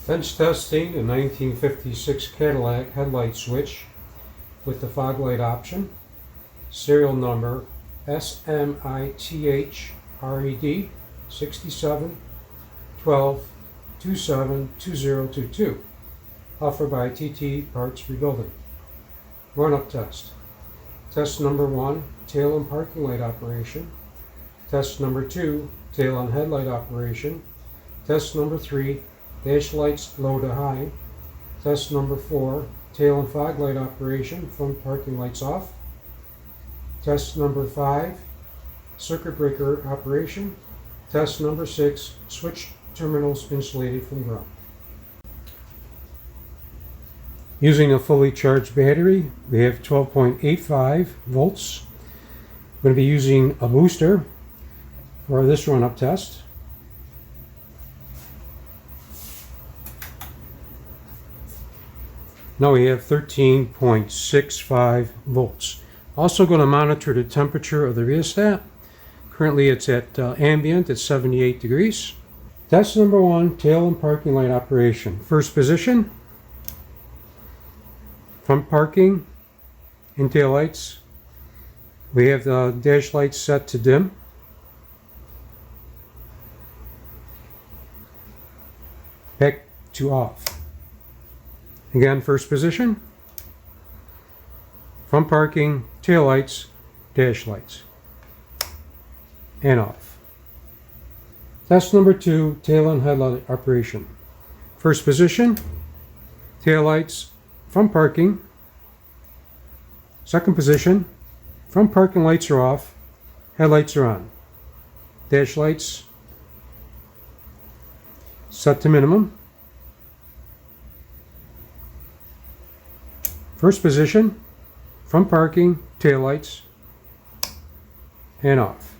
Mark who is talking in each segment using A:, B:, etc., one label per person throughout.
A: Bench testing a 1956 Cadillac Headlight Switch with the fog light option. Serial number smithred 6712272022. Offered by TT Parts Rebuilding. Run-up test. Test number 1, tail and parking light operation. Test number 2, tail and headlight operation. Test number 3, dash lights low to high. Test number 4, tail and fog light operation, front parking lights off. Test number 5, circuit breaker operation. Test number 6, switch terminals insulated from ground. Using a fully charged battery, we have 12.85 volts. I'm going to be using a booster for this run-up test. Now we have 13.65 volts. Also going to monitor the temperature of the rheostat. Currently it's at ambient at 78 degrees. Test number 1, tail and parking light operation. First position, front parking and tail lights. We have the dash lights set to dim. Back to off. Again, first position, front parking, tail lights, dash lights, and off. Test number 2, tail and headlight operation. First position, tail lights, front parking. Second position, front parking lights are off, headlights are on. Dash lights set to minimum. First position, front parking, tail lights, and off.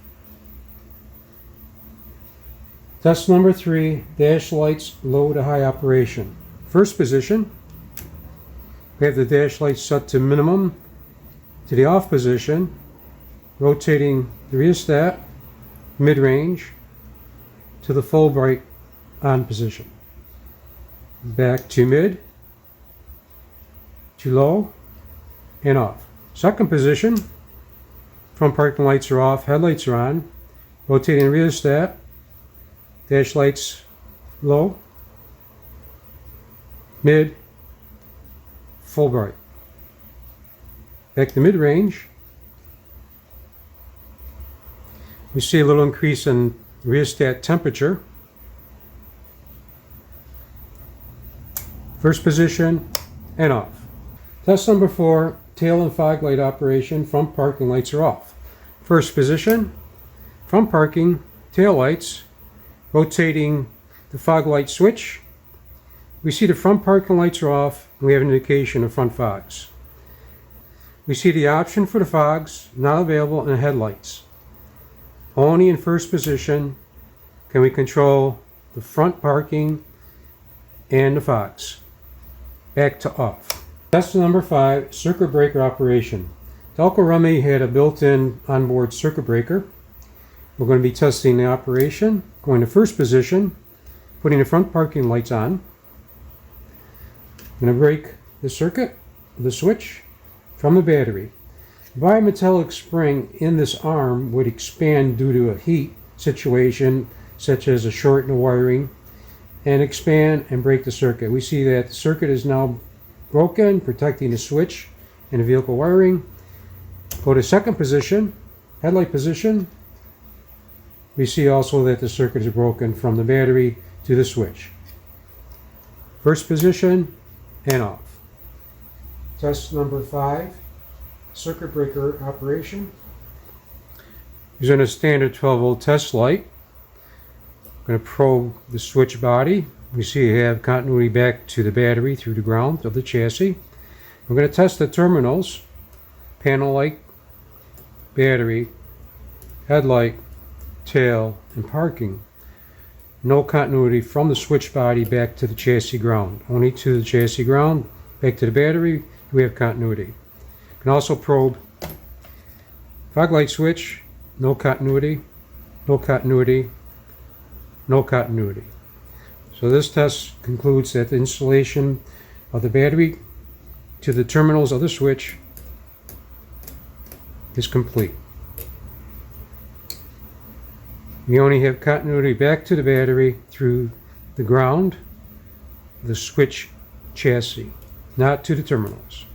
A: Test number 3, dash lights low to high operation. First position, we have the dash lights set to minimum to the off position, rotating the rheostat mid-range to the full bright on position. Back to mid, to low, and off. Second position, front parking lights are off, headlights are on, rotating rheostat, dash lights low, mid, full bright. Back to mid-range. We see a little increase in rheostat temperature. First position and off. Test number 4, tail and fog light operation, front parking lights are off. First position, front parking, tail lights, rotating the fog light switch. We see the front parking lights are off, and we have an indication of front fogs. We see the option for the fogs not available in headlights. Only in first position can we control the front parking and the fogs. Back to off. Test number 5, circuit breaker operation. The Elko Remy had a built-in onboard circuit breaker. We're going to be testing the operation. Going to first position, putting the front parking lights on. I'm going to break the circuit, the switch, from the battery. The bimetallic spring in this arm would expand due to a heat situation, such as a short in the wiring, and expand and break the circuit. We see that the circuit is now broken, protecting the switch and the vehicle wiring. Go to second position, headlight position. We see also that the circuit is broken from the battery to the switch. First position and off. Test number 5, circuit breaker operation. Using a standard 12-volt test light. I'm going to probe the switch body. We see you have continuity back to the battery through the ground of the chassis. We're going to test the terminals, panel light, battery, headlight, tail, and parking. No continuity from the switch body back to the chassis ground. Only to the chassis ground, back to the battery, we have continuity. You can also probe fog light switch, no continuity, no continuity, no continuity. So this test concludes that the installation of the battery to the terminals of the switch is complete. We only have continuity back to the battery through the ground, the switch chassis, not to the terminals.